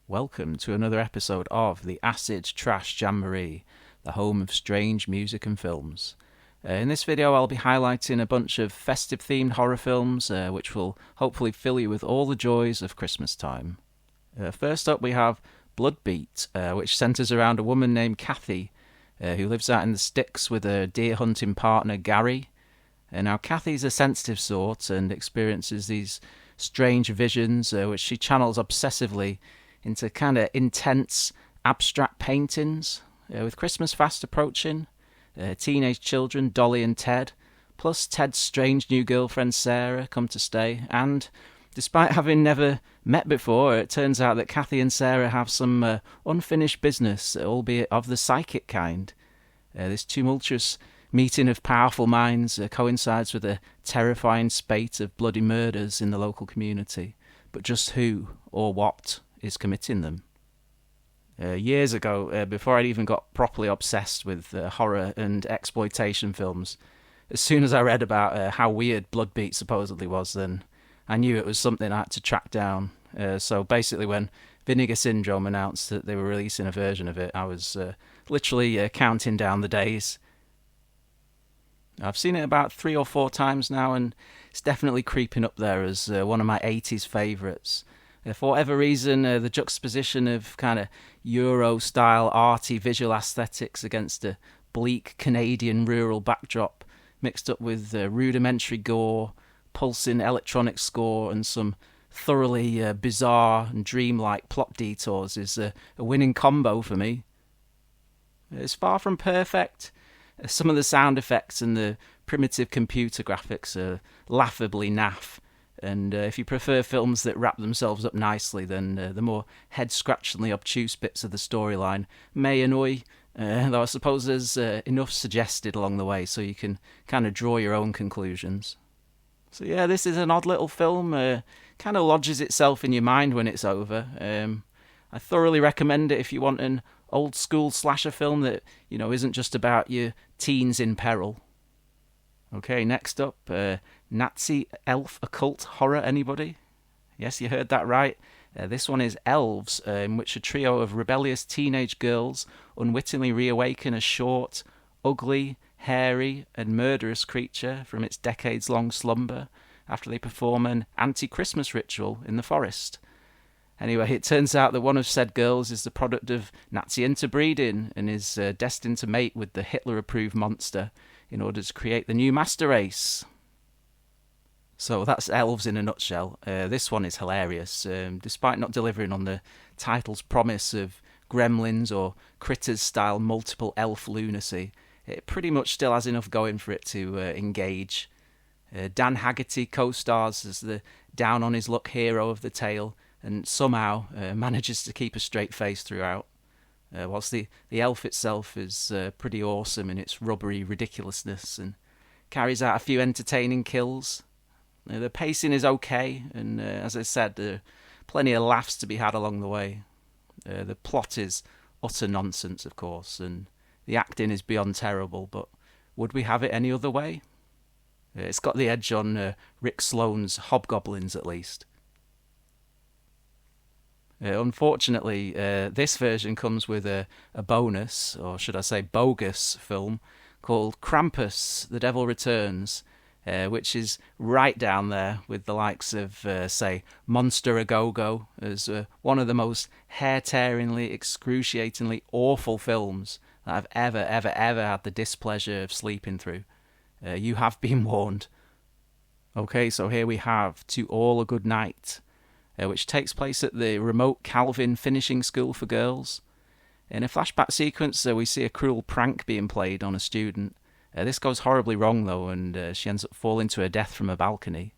Welcome to another episode of the Acid Trash Jamboree, the home of strange music and films. In this video I'll be highlighting a bunch of festive themed horror films which will hopefully fill you with all the joys of Christmas time. First up we have Bloodbeat, which centres around a woman named Kathy who lives out in the sticks with her deer hunting partner Gary. Now Kathy's a sensitive sort and experiences these strange visions which she channels obsessively into kind of intense abstract paintings. With Christmas fast approaching, teenage children Dolly and Ted, plus Ted's strange new girlfriend Sarah come to stay, and despite having never met before, it turns out that Kathy and Sarah have some unfinished business, albeit of the psychic kind. This tumultuous meeting of powerful minds coincides with a terrifying spate of bloody murders in the local community, but just who or what is committing them? Years ago, before I'd even got properly obsessed with horror and exploitation films, as soon as I read about how weird Bloodbeat supposedly was, then I knew it was something I had to track down. So basically when Vinegar Syndrome announced that they were releasing a version of it, I was literally counting down the days. I've seen it about 3 or 4 times now, and it's definitely creeping up there as one of my 80s favourites. For whatever reason, the juxtaposition of kind of Euro-style arty visual aesthetics against a bleak Canadian rural backdrop, mixed up with rudimentary gore, pulsing electronic score, and some thoroughly bizarre and dreamlike plot detours is a winning combo for me. It's far from perfect. Some of the sound effects and the primitive computer graphics are laughably naff. And if you prefer films that wrap themselves up nicely, then the more head-scratchingly obtuse bits of the storyline may annoy, though I suppose there's enough suggested along the way so you can kind of draw your own conclusions. So yeah, this is an odd little film, kind of lodges itself in your mind when it's over. I thoroughly recommend it if you want an old-school slasher film that, you know, isn't just about your teens in peril. Okay, next up, Nazi elf occult horror, anybody? Yes, you heard that right. This one is Elves, in which a trio of rebellious teenage girls unwittingly reawaken a short, ugly, hairy, and murderous creature from its decades-long slumber after they perform an anti-Christmas ritual in the forest. Anyway, it turns out that one of said girls is the product of Nazi interbreeding and is destined to mate with the Hitler-approved monster in order to create the new master race. So that's Elves in a nutshell. This one is hilarious. Despite not delivering on the title's promise of Gremlins or Critters-style multiple elf lunacy, it pretty much still has enough going for it to engage. Dan Haggerty co-stars as the down-on-his-luck hero of the tale, and somehow manages to keep a straight face throughout. Whilst the elf itself is pretty awesome in its rubbery ridiculousness and carries out a few entertaining kills. The pacing is okay, and as I said, there are plenty of laughs to be had along the way. The plot is utter nonsense, of course, and the acting is beyond terrible, but would we have it any other way? It's got the edge on Rick Sloane's Hobgoblins, at least. Unfortunately, this version comes with a bonus, or should I say bogus, film called Krampus, The Devil Returns, which is right down there with the likes of, say, Monster A Go-Go as one of the most hair-tearingly, excruciatingly awful films that I've ever had the displeasure of sleeping through. You have been warned. Okay, so here we have To All a Goodnight, which takes place at the remote Calvin finishing school for girls. In a flashback sequence, we see a cruel prank being played on a student. This goes horribly wrong, though, and she ends up falling to her death from a balcony.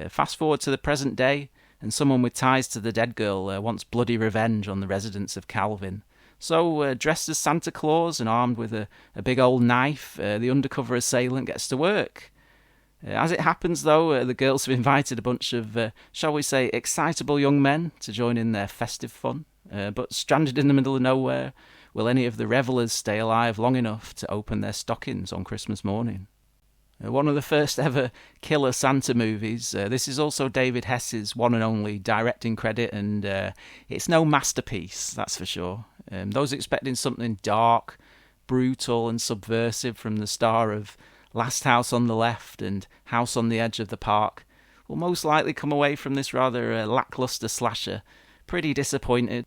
Fast forward to the present day, and someone with ties to the dead girl wants bloody revenge on the residents of Calvin. So, dressed as Santa Claus and armed with a big old knife, the undercover assailant gets to work. As it happens, though, the girls have invited a bunch of, shall we say, excitable young men to join in their festive fun. But stranded in the middle of nowhere, will any of the revellers stay alive long enough to open their stockings on Christmas morning? One of the first ever killer Santa movies. This is also David Hess's one and only directing credit, and it's no masterpiece, that's for sure. Those expecting something dark, brutal and subversive from the star of Last House on the Left and House on the Edge of the Park will most likely come away from this rather lackluster slasher pretty disappointed.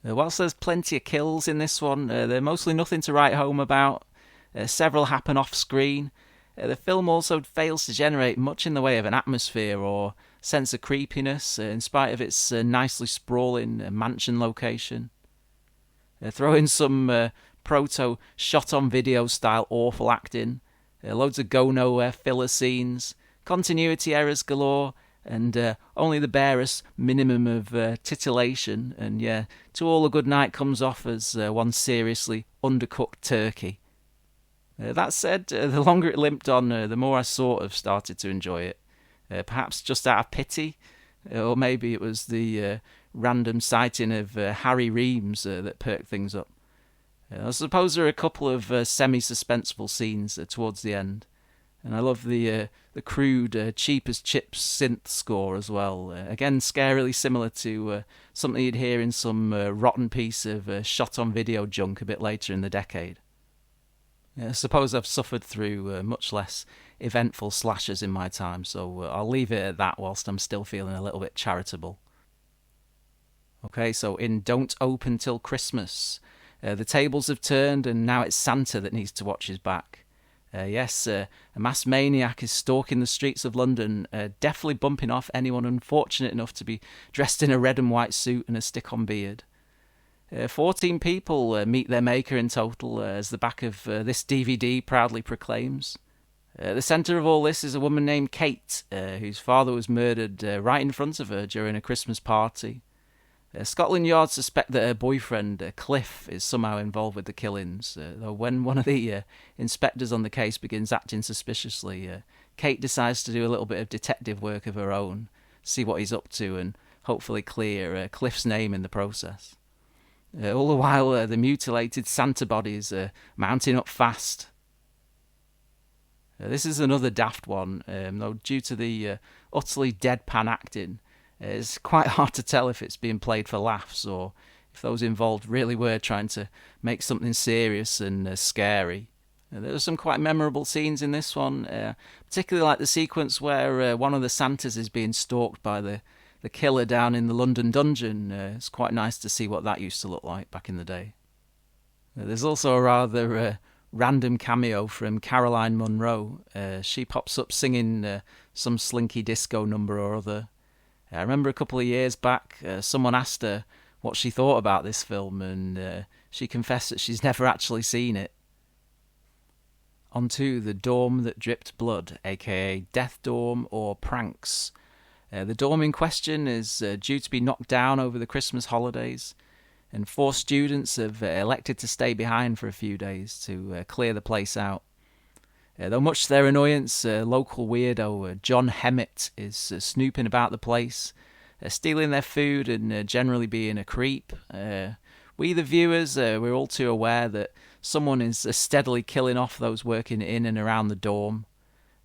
Whilst there's plenty of kills in this one, they're mostly nothing to write home about. Several happen off screen. The film also fails to generate much in the way of an atmosphere or sense of creepiness, in spite of its nicely sprawling mansion location. Throw in some proto shot-on-video style awful acting, loads of go-nowhere filler scenes, continuity errors galore, and only the barest minimum of titillation, and To All a Goodnight comes off as one seriously undercooked turkey. That said, the longer it limped on, the more I sort of started to enjoy it. Perhaps just out of pity, or maybe it was the random sighting of Harry Reams that perked things up. I suppose there are a couple of semi-suspenseful scenes towards the end, and I love the crude, cheap as chips synth score as well. Again, scarily similar to something you'd hear in some rotten piece of shot-on-video junk a bit later in the decade. I suppose I've suffered through much less eventful slashers in my time, so I'll leave it at that whilst I'm still feeling a little bit charitable. Okay, so in Don't Open Till Christmas, the tables have turned and now it's Santa that needs to watch his back. A masked maniac is stalking the streets of London, definitely bumping off anyone unfortunate enough to be dressed in a red and white suit and a stick-on beard. 14 people meet their maker in total, as the back of this DVD proudly proclaims. The centre of all this is a woman named Kate, whose father was murdered right in front of her during a Christmas party. Scotland Yard suspect that her boyfriend, Cliff, is somehow involved with the killings, though when one of the inspectors on the case begins acting suspiciously, Kate decides to do a little bit of detective work of her own, see what he's up to, and hopefully clear Cliff's name in the process. All the while, the mutilated Santa bodies are mounting up fast. This is another daft one, though due to the utterly deadpan acting, it's quite hard to tell if it's being played for laughs or if those involved really were trying to make something serious and scary. There are some quite memorable scenes in this one, particularly like the sequence where one of the Santas is being stalked by the killer down in the London dungeon. It's quite nice to see what that used to look like back in the day. There's also a rather random cameo from Caroline Munro. She pops up singing some slinky disco number or other. I remember a couple of years back, someone asked her what she thought about this film, and she confessed that she's never actually seen it. On to The Dorm That Dripped Blood, a.k.a. Death Dorm or Pranks. The dorm in question is due to be knocked down over the Christmas holidays, and 4 students have elected to stay behind for a few days to clear the place out. Though much to their annoyance, local weirdo John Hemmett is snooping about the place, stealing their food and generally being a creep. We, the viewers, we're all too aware that someone is steadily killing off those working in and around the dorm.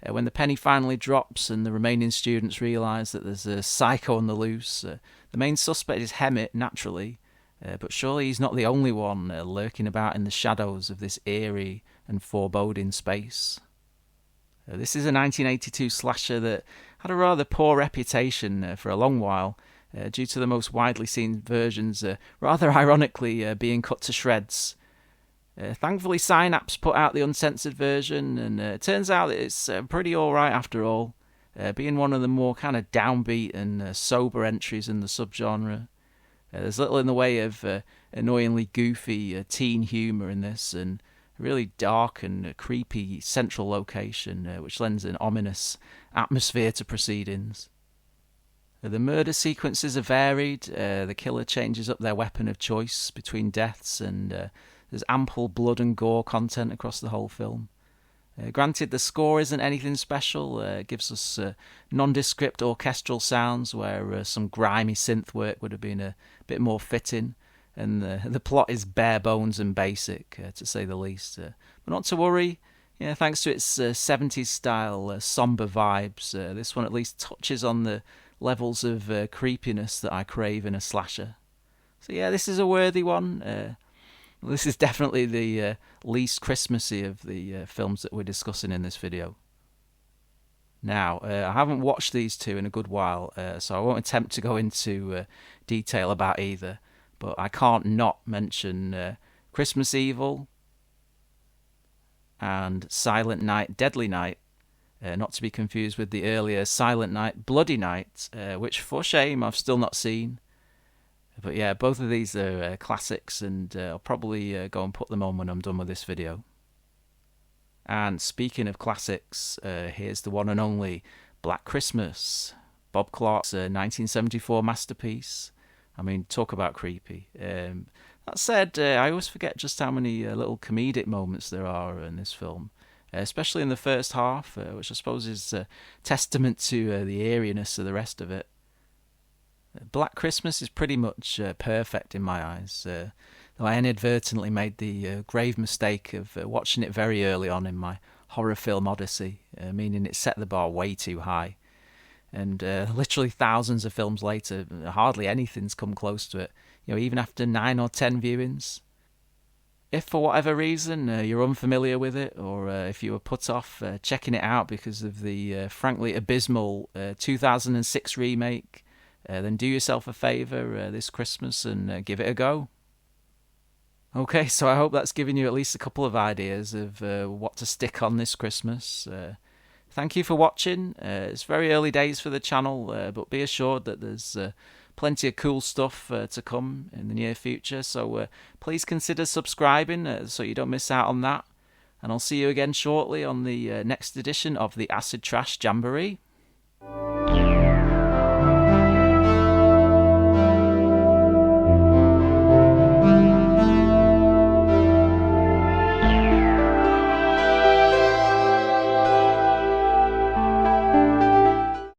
When the penny finally drops and the remaining students realise that there's a psycho on the loose, the main suspect is Hemmett, naturally, but surely he's not the only one lurking about in the shadows of this eerie and foreboding space. This is a 1982 slasher that had a rather poor reputation for a long while, due to the most widely seen versions rather ironically being cut to shreds. Thankfully, Synapse put out the uncensored version, and it turns out that it's pretty alright after all, being one of the more kind of downbeat and sober entries in the subgenre. There's little in the way of annoyingly goofy teen humour in this, and a really dark and creepy central location, which lends an ominous atmosphere to proceedings. The murder sequences are varied, the killer changes up their weapon of choice between deaths, and there's ample blood and gore content across the whole film. Granted, the score isn't anything special. It gives us nondescript orchestral sounds where some grimy synth work would have been a bit more fitting, and the plot is bare bones and basic, to say the least. But not to worry, Yeah, thanks to its 70s style somber vibes, this one at least touches on the levels of creepiness that I crave in a slasher. So yeah, this is a worthy one. This is definitely the least Christmassy of the films that we're discussing in this video. Now, I haven't watched these two in a good while, so I won't attempt to go into detail about either, but I can't not mention Christmas Evil and Silent Night, Deadly Night, not to be confused with the earlier Silent Night, Bloody Night, which for shame I've still not seen. But yeah, both of these are classics, and I'll probably go and put them on when I'm done with this video. And speaking of classics, here's the one and only Black Christmas, Bob Clark's 1974 masterpiece. I mean, talk about creepy. That said, I always forget just how many little comedic moments there are in this film, especially in the first half, which I suppose is a testament to the eeriness of the rest of it. Black Christmas is pretty much perfect in my eyes, though I inadvertently made the grave mistake of watching it very early on in my horror film odyssey, meaning it set the bar way too high. And literally thousands of films later, hardly anything's come close to it, even after 9 or 10 viewings. If for whatever reason you're unfamiliar with it, or if you were put off checking it out because of the frankly abysmal 2006 remake, then do yourself a favour this Christmas and give it a go. Okay, so I hope that's given you at least a couple of ideas of what to stick on this Christmas. Thank you for watching. It's very early days for the channel, but be assured that there's plenty of cool stuff to come in the near future, so please consider subscribing so you don't miss out on that. And I'll see you again shortly on the next edition of the Acid Trash Jamboree.